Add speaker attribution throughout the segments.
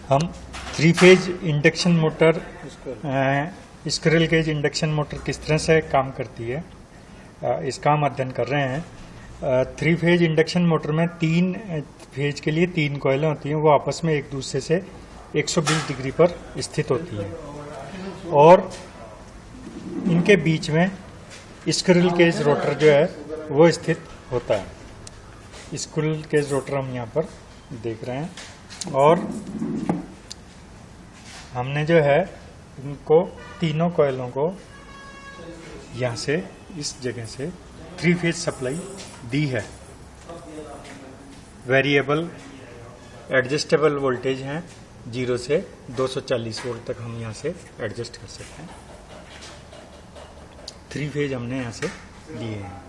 Speaker 1: हम 3 phase induction motor, squirrel cage induction motor किस तरह से काम करती है इसका हम अध्ययन कर रहे हैं। 3 फेज इंडक्शन मोटर में 3 फेज के लिए 3 कॉइलें होती हैं, वो आपस में एक दूसरे से 120 डिग्री पर स्थित होती हैं और इनके बीच में स्क्विरल केज रोटर जो है वो स्थित होता है। स्क्विरल केज रोटर हम यहाँ पर देख रहे हैं और हमने जो है इनको तीनों कॉइलों को यहाँ से इस जगह से 3 फेज सप्लाई दी है। वेरिएबल एडजस्टेबल वोल्टेज हैं, 0 से 240 वोल्ट तक हम यहाँ से एडजस्ट कर सकते हैं। 3 फेज हमने यहाँ से दिए हैं।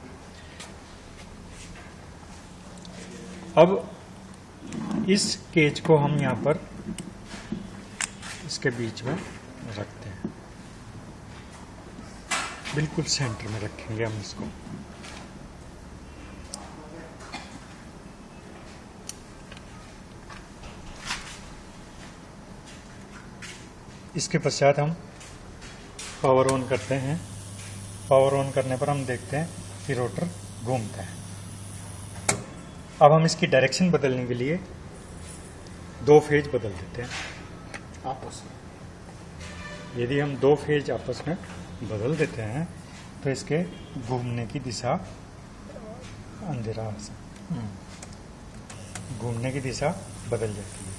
Speaker 1: अब इस केज को हम यहाँ पर इसके बीच में रखते हैं, बिल्कुल सेंटर में रखेंगे हम इसको। इसके पश्चात हम पावर ऑन करते हैं। पावर ऑन करने पर हम देखते हैं कि रोटर घूमता है। अब हम इसकी डायरेक्शन बदलने के लिए 2 फेज बदल देते हैं आपस में। यदि हम 2 फेज आपस में बदल देते हैं तो इसके घूमने की दिशा अंधेरा से घूमने की दिशा बदल जाती है।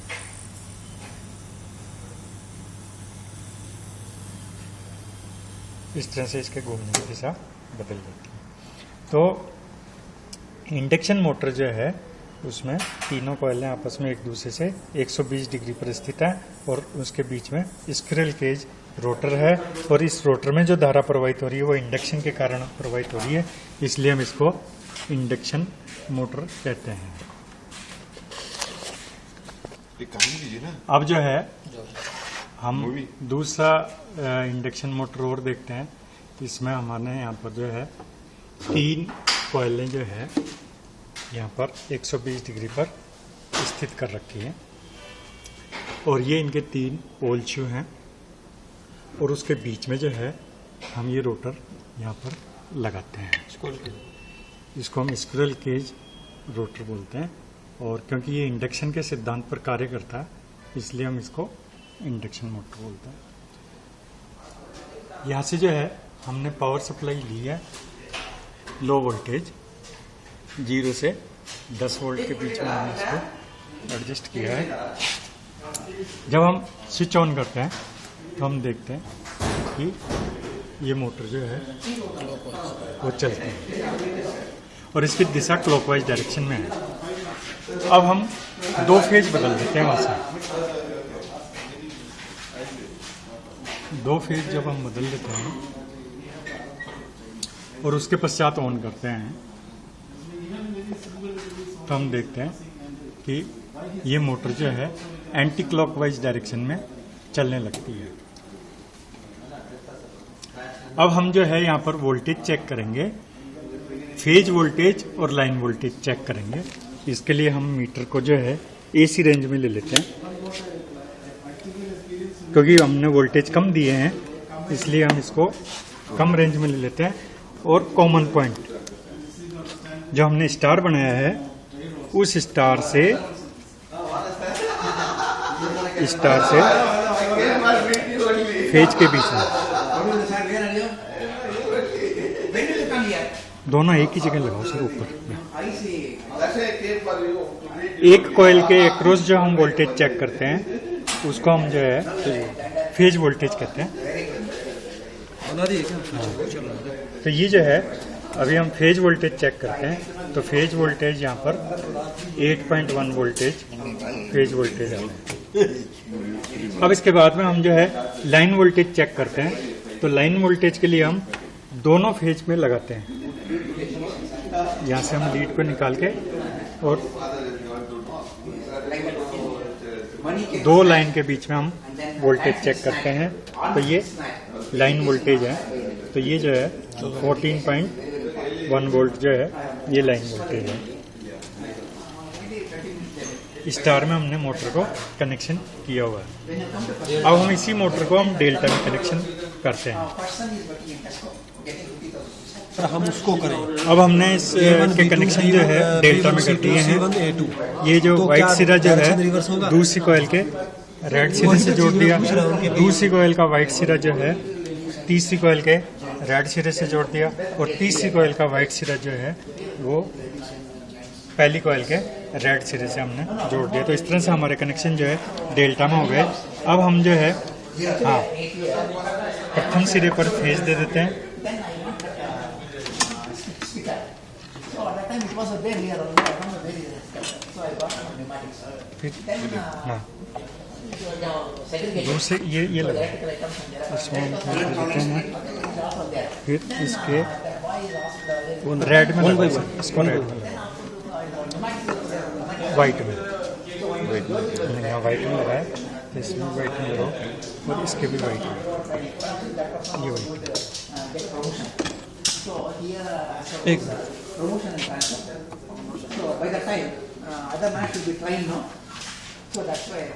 Speaker 1: इस तरह से इसके घूमने की दिशा बदल जाती है। तो इंडक्शन मोटर जो है उसमें तीनों कॉइलें आपस में एक दूसरे से 120 डिग्री पर स्थित है और उसके बीच में स्क्विरल केज रोटर है और इस रोटर में जो धारा प्रवाहित हो रही है वो इंडक्शन के कारण प्रवाहित हो रही है, इसलिए हम इसको इंडक्शन मोटर कहते हैं। अब जो है हम दूसरा इंडक्शन मोटर और देखते हैं। इसमें हमारे यहाँ पर जो है 3 कॉइलें जो है यहाँ पर 120 डिग्री पर स्थित कर रखी है और ये इनके 3 पोल शू हैं और उसके बीच में जो है हम ये रोटर यहाँ पर लगाते हैं। इसको हम स्क्विरल केज रोटर बोलते हैं और क्योंकि ये इंडक्शन के सिद्धांत पर कार्य करता है इसलिए हम इसको इंडक्शन मोटर बोलते हैं। यहाँ से जो है हमने पावर सप्लाई ली है, लो वोल्टेज 0 से 10 वोल्ट के बीच में हमने इसको एडजस्ट किया है। जब हम स्विच ऑन करते हैं तो हम देखते हैं कि ये मोटर जो है वो चलती है और इसकी दिशा क्लॉकवाइज डायरेक्शन में है। अब हम 2 फेज बदल देते हैं वहाँ से। 2 फेज जब हम बदल देते हैं और उसके पश्चात ऑन करते हैं तो हम देखते हैं कि ये मोटर जो है एंटी क्लॉकवाइज डायरेक्शन में चलने लगती है। अब हम जो है यहाँ पर वोल्टेज चेक करेंगे, फेज वोल्टेज और लाइन वोल्टेज चेक करेंगे। इसके लिए हम मीटर को जो है एसी रेंज में ले लेते हैं क्योंकि हमने वोल्टेज कम दिए हैं इसलिए हम इसको कम रेंज में ले लेते हैं। और कॉमन पॉइंट जो हमने स्टार बनाया है उस स्टार से फेज के बीच में दोनों एक ही जगह लगाओ सर, ऊपर। एक कॉइल के एक्रॉस जो हम वोल्टेज चेक करते हैं उसको हम जो है फेज वोल्टेज कहते हैं। तो ये जो है अभी हम फेज वोल्टेज चेक करते हैं तो फेज वोल्टेज यहाँ पर 8.1 वोल्टेज फेज वोल्टेज है। अब इसके बाद में हम जो है लाइन वोल्टेज चेक करते हैं तो लाइन वोल्टेज के लिए हम दोनों फेज में लगाते हैं। यहाँ से हम लीड को निकाल के और 2 लाइन के बीच में हम वोल्टेज चेक करते हैं तो ये लाइन वोल्टेज है। तो ये जो है 14.1 वोल्ट जो है ये लाइन वोल्टेज है। स्टार में हमने मोटर को कनेक्शन किया हुआ है। अब हम इसी मोटर को हम डेल्टा में कनेक्शन करते हैं।
Speaker 2: हम उसको करें।
Speaker 1: अब हमने इस के कनेक्शन जो है डेल्टा में कर दिए हैं। ये जो व्हाइट सिरा जो है दूसरी कॉइल के रेड सिरे से जोड़ दिया, दूसरी कॉइल का व्हाइट सिरा जो है तीसरी कॉइल के रेड सिरे से जोड़ दिया, और तीसरी कॉइल का व्हाइट सिरा जो है वो पहली कॉइल के रेड सिरे से हमने जोड़ दिया। तो इस तरह से हमारे कनेक्शन जो है डेल्टा में हो गए। अब हम जो है प्रथम सिरे पर फेज दे देते हैं। दूसरे ये लगा इसमें हम देते हैं, फिर इसके रेड में इसको रेड में वाइट में यहाँ वाइट में लगाए, इसमें वाइट में लगाओ और इसके भी वाइट में, ये वाइट
Speaker 2: एक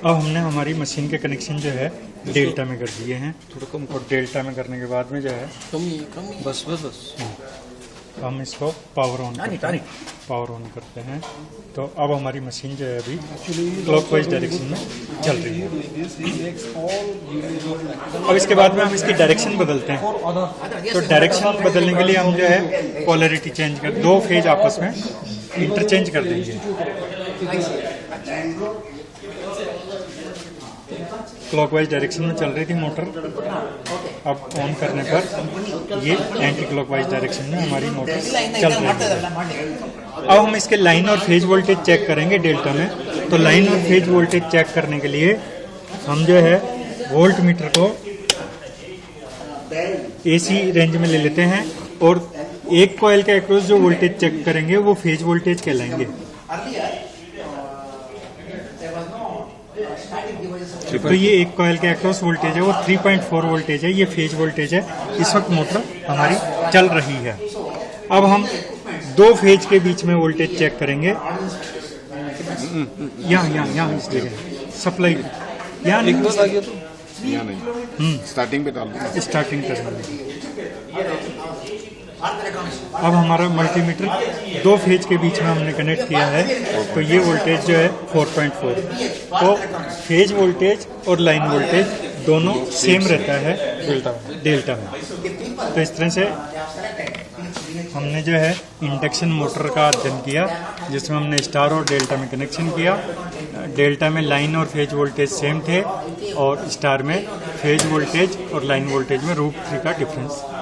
Speaker 1: अब हमने हमारी मशीन के कनेक्शन जो है डेल्टा में कर दिए हैं। और डेल्टा में करने के बाद में जो है
Speaker 2: बस बस बस
Speaker 1: हम इसको पावर ऑन करते हैं। तो अब हमारी मशीन जो है अभी क्लॉकवाइज डायरेक्शन में चल रही है। अब इसके बाद में हम इसकी डायरेक्शन बदलते हैं। तो डायरेक्शन बदलने के लिए हम जो है पोलैरिटी चेंज कर, दो फेज आपस में इंटरचेंज कर देंगे। क्लॉकवाइज डायरेक्शन में चल रही थी मोटर, अब ऑन करने पर ये एंटी क्लॉकवाइज डायरेक्शन में हमारी मोटर चल रही है। अब हम इसके लाइन और फेज वोल्टेज चेक करेंगे डेल्टा में। तो लाइन और फेज वोल्टेज चेक करने के लिए हम जो है वोल्ट मीटर को एसी रेंज में ले लेते हैं, और एक कॉइल के अक्रॉस जो वोल्टेज चेक करेंगे वो फेज वोल्टेज कहलाएंगे। तो ये एक कॉइल के अक्रॉस वोल्टेज है वो 3.4 वोल्टेज है, ये फेज वोल्टेज है। इस वक्त मोटर हमारी चल रही है। अब हम दो फेज के बीच में वोल्टेज चेक करेंगे। यहाँ इस जगह सप्लाई यहाँ
Speaker 2: एक बस आ गया तो
Speaker 3: यहाँ नहीं, स्टार्टिंग पे डाल दो।
Speaker 1: स्टार्टिंग करना। अब हमारा मल्टीमीटर दो फेज के बीच में हमने कनेक्ट किया है, तो ये वोल्टेज जो है 4.4। तो फेज वोल्टेज और लाइन वोल्टेज दोनों सेम रहता है डेल्टा में। तो इस तरह से हमने जो है इंडक्शन मोटर का अध्ययन किया, जिसमें हमने स्टार और डेल्टा में कनेक्शन किया। डेल्टा में लाइन और फेज वोल्टेज सेम थे, और स्टार में फेज वोल्टेज और लाइन वोल्टेज में √3 का डिफरेंस था।